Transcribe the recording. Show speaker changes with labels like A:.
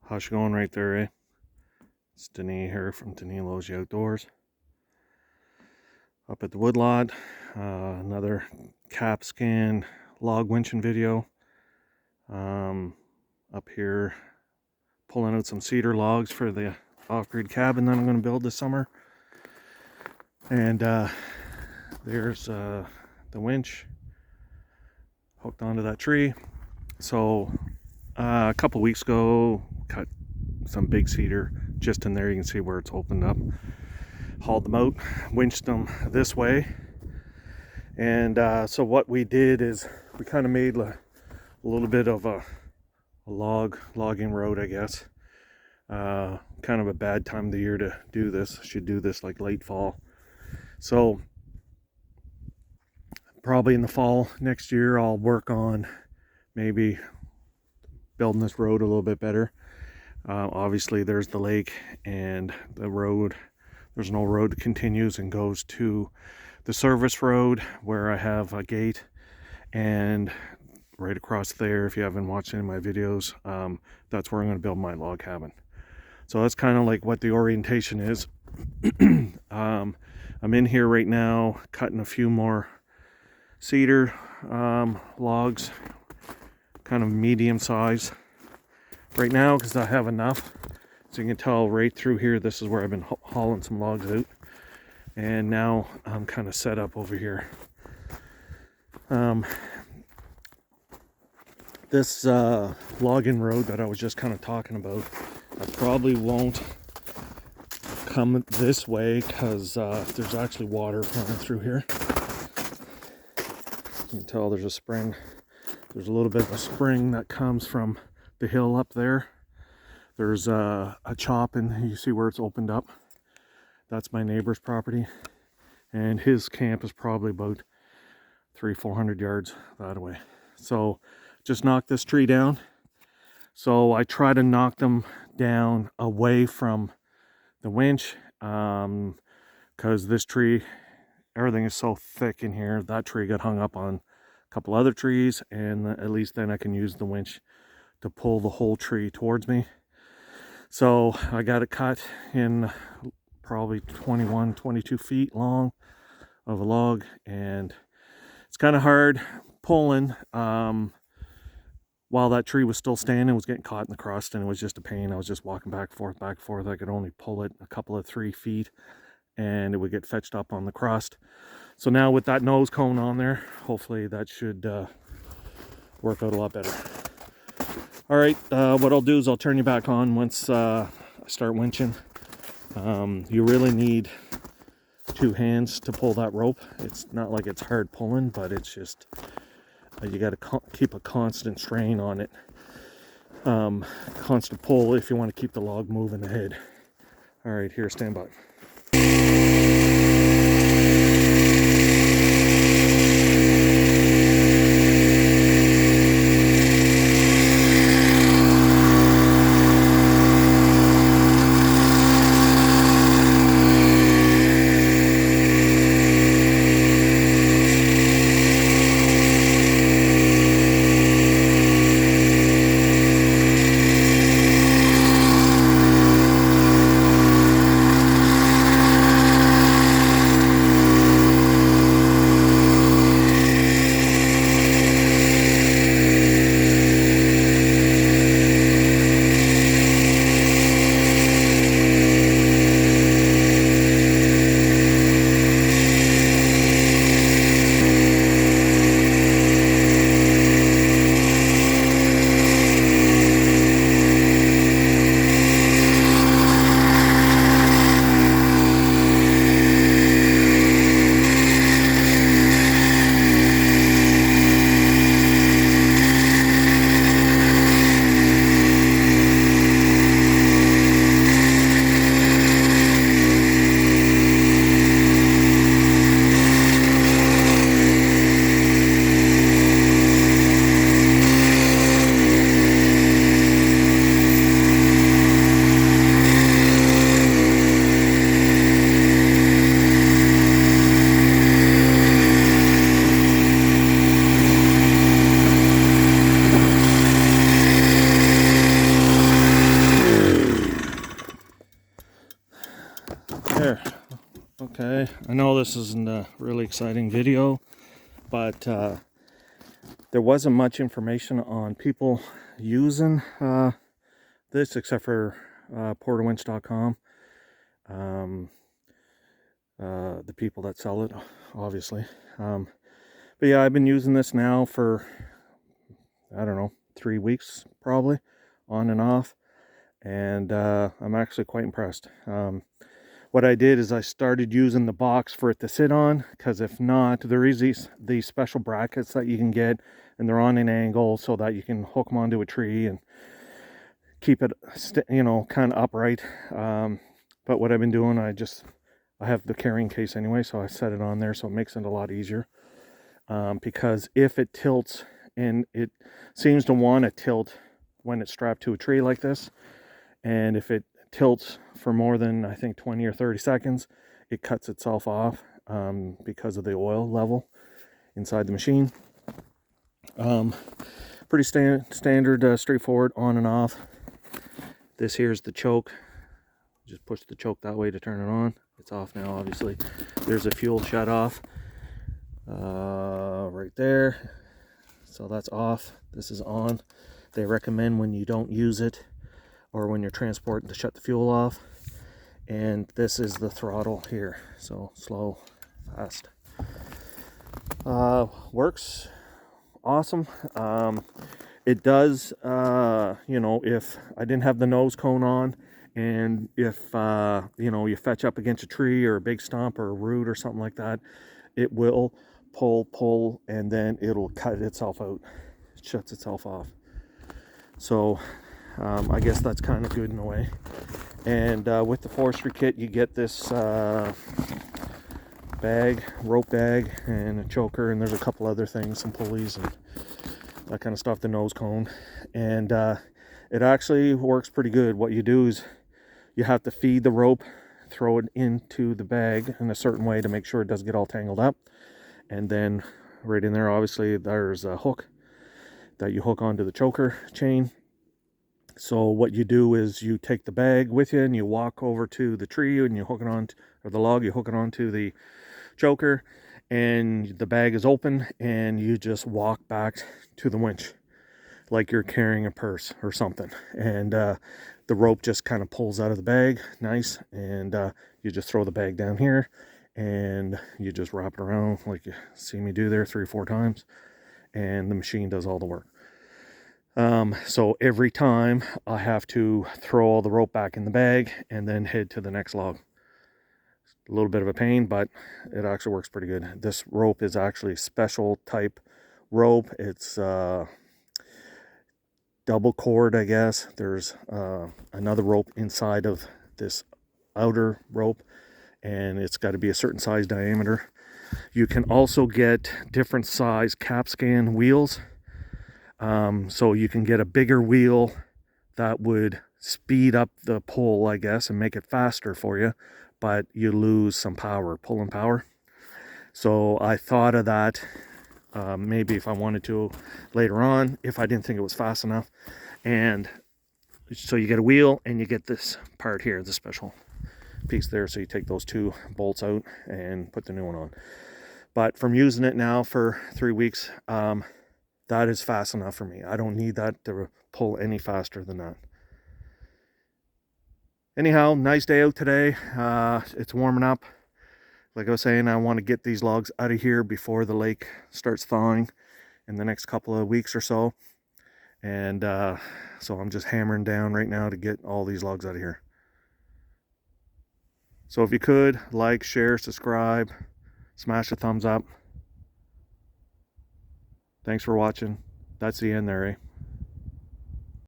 A: How's it going right there, eh? It's Denis here from Denis Outdoors. Up at the woodlot, another capscan log winching video. Up here pulling out some cedar logs for the off-grid cabin that I'm going to build this summer. And there's the winch hooked onto that tree. So a couple weeks ago, cut some big cedar just in there. You can see where it's opened up. Hauled them out, winched them this way. And so what we did is we kind of made a little bit of a logging road, I guess. Kind of a bad time of the year to do this. Should do this like late fall. So probably in the fall next year I'll work on maybe building this road a little bit better. Obviously there's the lake and the road. There's no road that continues and goes to the service road where I have a gate, and right across there, if you haven't watched any of my videos, that's where I'm going to build my log cabin. So that's kind of like what the orientation is. I'm in here right now cutting a few more cedar logs, kind of medium size right now because I have enough. So you can tell right through here, this is where I've been hauling some logs out. And now I'm kind of set up over here. This logging road that I was just kind of talking about, I probably won't come this way because there's actually water running through here. You can tell there's a spring. There's a little bit of a spring that comes from the hill up there. There's a chop, and you see where it's opened up. That's my neighbor's property, and his camp is probably about 300-400 yards that way. So just knock this tree down. So I try to knock them down away from the winch, because this tree, everything is so thick in here. That tree got hung up on a couple other trees, and at least then I can use the winch to pull the whole tree towards me. So I got it cut in probably 22 feet long of a log, and it's kind of hard pulling while that tree was still standing. It was getting caught in the crust, and it was just a pain. I was just walking back and forth. I could only pull it a couple of 3 feet, and it would get fetched up on the crust. So now with that nose cone on there, hopefully that should work out a lot better. All right, what I'll do is I'll turn you back on once I start winching. You really need 2 hands to pull that rope. It's not like it's hard pulling, but it's just you got to keep a constant strain on it, constant pull if you want to keep the log moving ahead. All right, here, stand by. Okay, I know this isn't a really exciting video, but there wasn't much information on people using this except for porterwinch.com. The people that sell it, obviously. But yeah, I've been using this now for, I don't know, 3 weeks probably, on and off, and I'm actually quite impressed. What I did is I started using the box for it to sit on, because if not, there is these special brackets that you can get, and they're on an angle so that you can hook them onto a tree and keep it, kind of upright. But what I've been doing, I have the carrying case anyway, so I set it on there, so it makes it a lot easier. Because if it tilts, and it seems to want to tilt when it's strapped to a tree like this, and if it tilts for more than, I think, 20 or 30 seconds, it cuts itself off because of the oil level inside the machine. Pretty standard, straightforward, on and off. This here's the choke. Just push the choke that way to turn it on. It's off now, obviously. There's a fuel shut off right there, so that's off. This is on. They recommend when you don't use it or when you're transporting to shut the fuel off. And this is the throttle here, so slow, fast. Works awesome. It does, if I didn't have the nose cone on, and if you fetch up against a tree or a big stump or a root or something like that, it will pull, and then it'll cut itself out. It shuts itself off. So I guess that's kind of good in a way. And with the forestry kit, you get this rope bag, and a choker, and there's a couple other things, some pulleys and that kind of stuff, the nose cone. And it actually works pretty good. What you do is you have to feed the rope, throw it into the bag in a certain way to make sure it doesn't get all tangled up. And then right in there, obviously, there's a hook that you hook onto the choker chain. So what you do is you take the bag with you and you walk over to the tree and you hook it on, or the log, you hook it onto the choker, and the bag is open, and you just walk back to the winch like you're carrying a purse or something. And the rope just kind of pulls out of the bag, nice, and you just throw the bag down here, and you just wrap it around like you see me do there 3 or 4 times, and the machine does all the work. So every time I have to throw all the rope back in the bag and then head to the next log. A little bit of a pain, but it actually works pretty good. This rope is actually special type rope. It's double cord, I guess. There's another rope inside of this outer rope, and it's got to be a certain size diameter. You can also get different size capscan wheels. So you can get a bigger wheel that would speed up the pull, I guess, and make it faster for you, but you lose some power, pulling power. So I thought of that, maybe if I wanted to later on, if I didn't think it was fast enough. And so you get a wheel, and you get this part here, the special piece there. So you take those 2 bolts out and put the new one on. But from using it now for 3 weeks, that is fast enough for me. I don't need that to pull any faster than that. Anyhow, nice day out today. It's warming up. Like I was saying, I want to get these logs out of here before the lake starts thawing in the next couple of weeks or so. And so I'm just hammering down right now to get all these logs out of here. So if you could, like, share, subscribe, smash a thumbs up. Thanks for watching. That's the end there, eh?